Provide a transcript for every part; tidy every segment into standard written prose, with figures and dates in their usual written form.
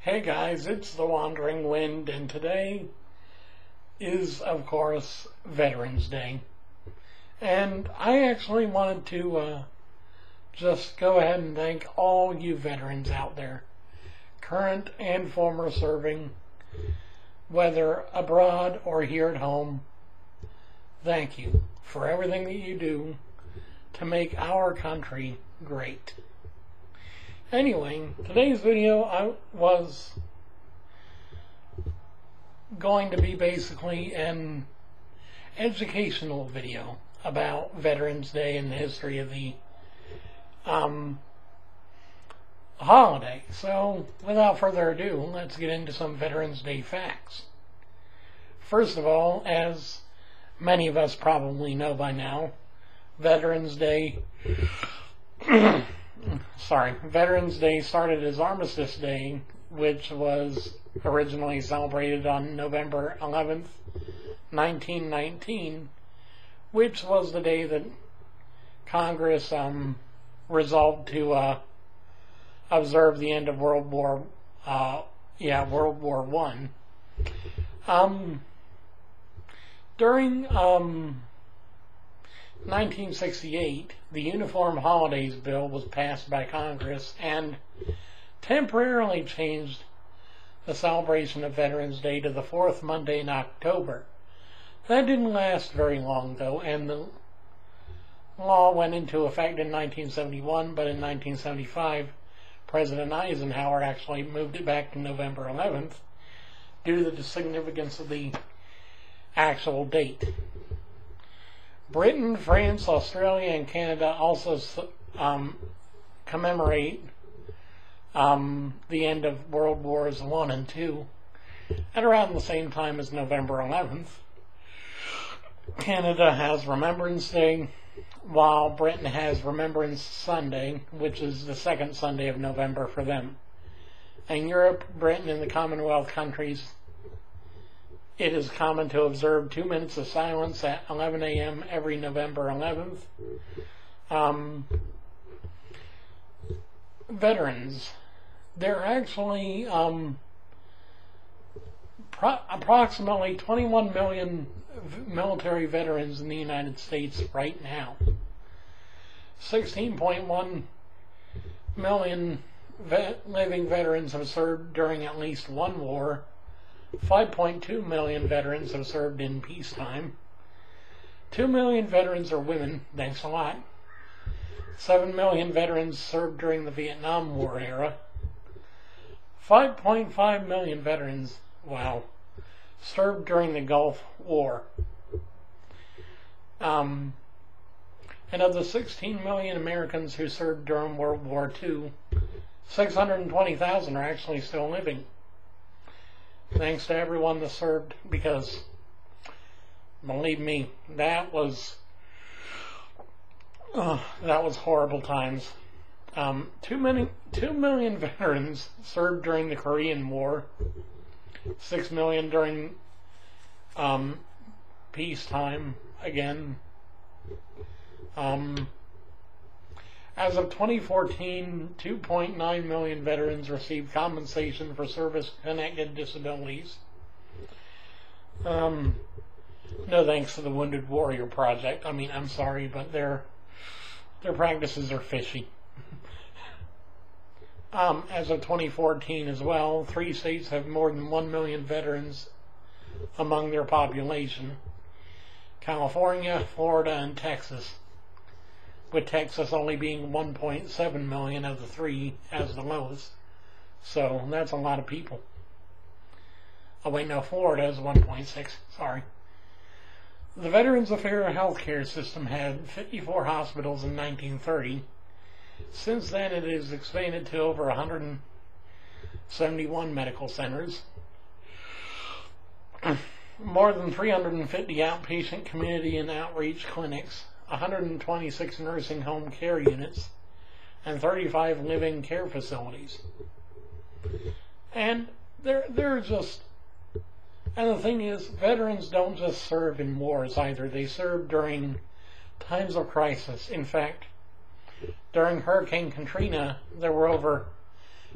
Hey guys, it's the Wandering Wind, and today is, of course, Veterans Day. And I actually wanted to just go ahead and thank all you veterans out there, current and former serving, whether abroad or here at home. Thank you for everything that you do to make our country great. Anyway, today's video was going to be basically an educational video about Veterans Day and the history of the holiday. So, without further ado, let's get into some Veterans Day facts. First of all, as many of us probably know by now, Veterans Day started as Armistice Day, which was originally celebrated on November 11th, 1919, which was the day that Congress resolved to observe the end of World War I. During 1968, the Uniform Holidays Bill was passed by Congress and temporarily changed the celebration of Veterans Day to the fourth Monday in October. That didn't last very long, though, and the law went into effect in 1971, but in 1975, President Eisenhower actually moved it back to November 11th due to the significance of the actual date. Britain, France, Australia, and Canada also commemorate the end of World Wars I and II at around the same time as November 11th. Canada has Remembrance Day, while Britain has Remembrance Sunday, which is the second Sunday of November for them. In Europe, Britain, and the Commonwealth countries, it is common to observe 2 minutes of silence at 11 a.m. every November 11th. Veterans. There are actually approximately 21 million military veterans in the United States right now. 16.1 million living veterans have served during at least one war. 5.2 million veterans have served in peacetime. 2 million veterans are women, thanks a lot. 7 million veterans served during the Vietnam War era. 5.5 million veterans, served during the Gulf War. And of the 16 million Americans who served during World War II, 620,000 are actually still living. Thanks to everyone that served, because, believe me, that was horrible times. 2 million veterans served during the Korean War, 6 million during peacetime again. As of 2014, 2.9 million veterans received compensation for service-connected disabilities. No thanks to the Wounded Warrior Project. I'm sorry, but their practices are fishy. As of 2014 as well, 3 states have more than 1 million veterans among their population: California, Florida, and Texas, with Texas only being 1.7 million of the 3 as the lowest. So that's a lot of people. Oh wait, no, Florida is 1.6, sorry. The Veterans Affairs healthcare system had 54 hospitals in 1930. Since then it has expanded to over 171 medical centers, more than 350 outpatient community and outreach clinics, 126 nursing home care units, and 35 living care facilities. And and the thing is, veterans don't just serve in wars either. They serve during times of crisis. In fact, during Hurricane Katrina, there were over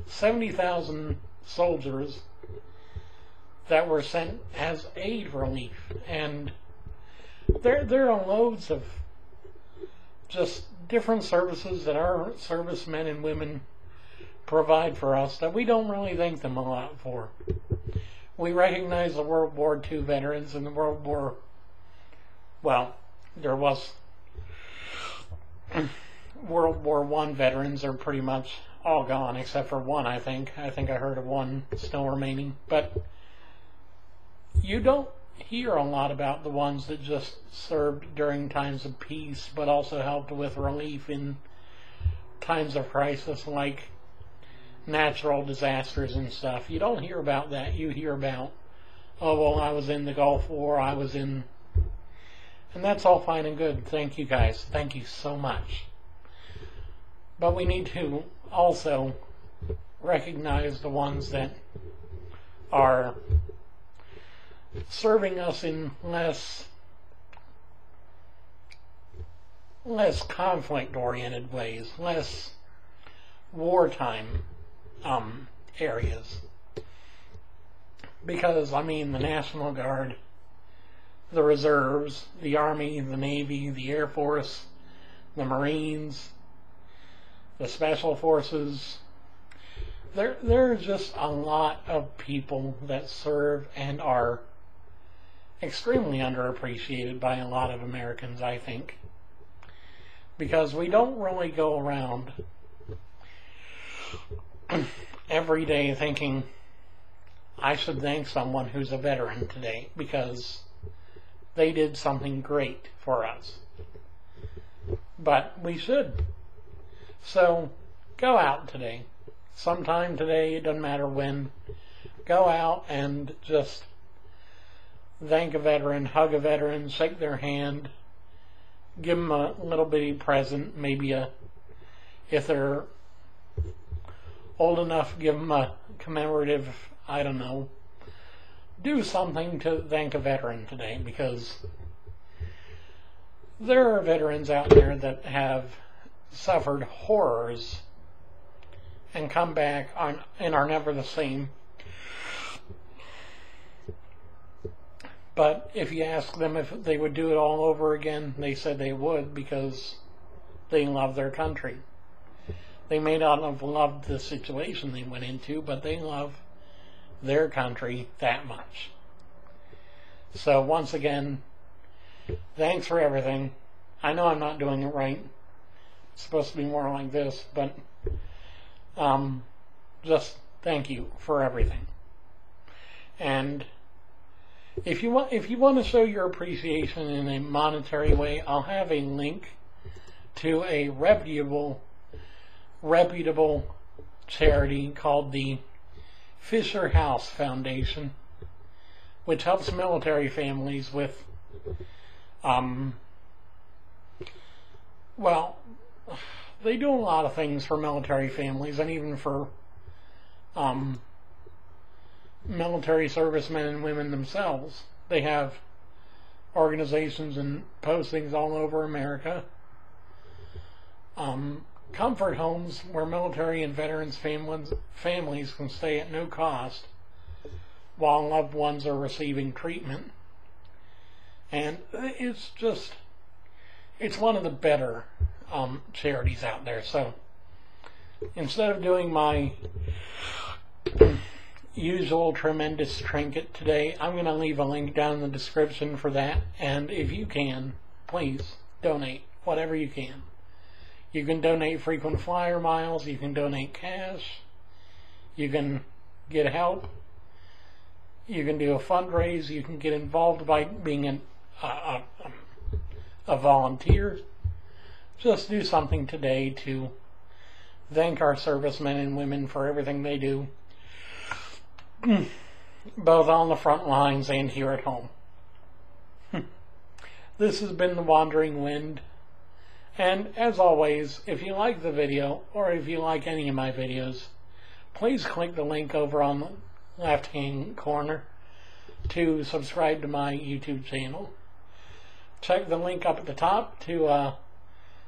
70,000 soldiers that were sent as aid relief. And there are loads of just different services that our servicemen and women provide for us that we don't really thank them a lot for. We recognize the World War II veterans and the there was World War I veterans are pretty much all gone except for one, I think. I think I heard of one still remaining. But you don't hear a lot about the ones that just served during times of peace, but also helped with relief in times of crisis like natural disasters and stuff. You don't hear about that. You hear about, oh, well, I was in the Gulf War, and that's all fine and good. Thank you guys. Thank you so much. But we need to also recognize the ones that are serving us in less conflict-oriented ways, less wartime areas. Because, I mean, the National Guard, the Reserves, the Army, the Navy, the Air Force, the Marines, the Special Forces, there are just a lot of people that serve and are extremely underappreciated by a lot of Americans, I think. Because we don't really go around every day thinking, I should thank someone who's a veteran today because they did something great for us. But we should. So, go out today. Sometime today, it doesn't matter when. Go out and just thank a veteran, hug a veteran, shake their hand, give them a little bitty present, maybe if they're old enough, give them a commemorative, I don't know, do something to thank a veteran today, because there are veterans out there that have suffered horrors and come back and are never the same. But if you ask them if they would do it all over again, they said they would because they love their country. They may not have loved the situation they went into, but they love their country that much. So once again, thanks for everything. I know I'm not doing it right. It's supposed to be more like this, but just thank you for everything. And if you want to show your appreciation in a monetary way, I'll have a link to a reputable charity called the Fisher House Foundation, which helps military families with, they do a lot of things for military families and even for military servicemen and women themselves. They have organizations and postings all over America. Comfort homes where military and veterans families can stay at no cost while loved ones are receiving treatment. And it's one of the better charities out there. So instead of doing my usual tremendous trinket today, I'm going to leave a link down in the description for that. And if you can, please donate whatever you can. You can donate frequent flyer miles, you can donate cash, you can get help, you can do a fundraise, you can get involved by being a volunteer. Just do something today to thank our servicemen and women for everything they do, both on the front lines and here at home. This has been The Wandering Wind. And as always, if you like the video, or if you like any of my videos, please click the link over on the left-hand corner to subscribe to my YouTube channel. Check the link up at the top to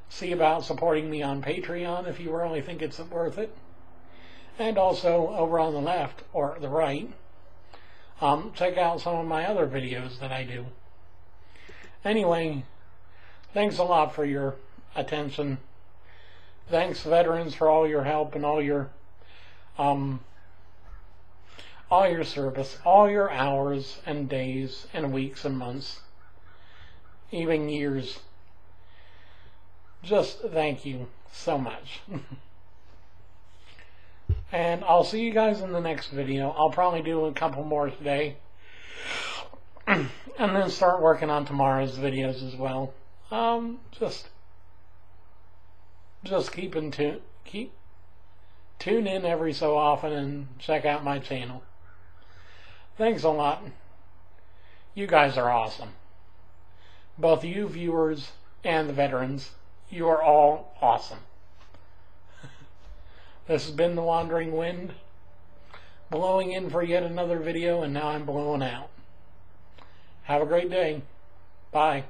see about supporting me on Patreon if you really think it's worth it. And also over on the left or the right, check out some of my other videos that I do. Anyway, thanks a lot for your attention. Thanks, veterans, for all your help and all your service, all your hours and days and weeks and months, even years. Just thank you so much. And I'll see you guys in the next video. I'll probably do a couple more today. And then start working on tomorrow's videos as well. Just keep tune in every so often and check out my channel. Thanks a lot. You guys are awesome. Both you viewers and the veterans, you are all awesome. This has been the Wandering Wind, blowing in for yet another video, and now I'm blowing out. Have a great day. Bye.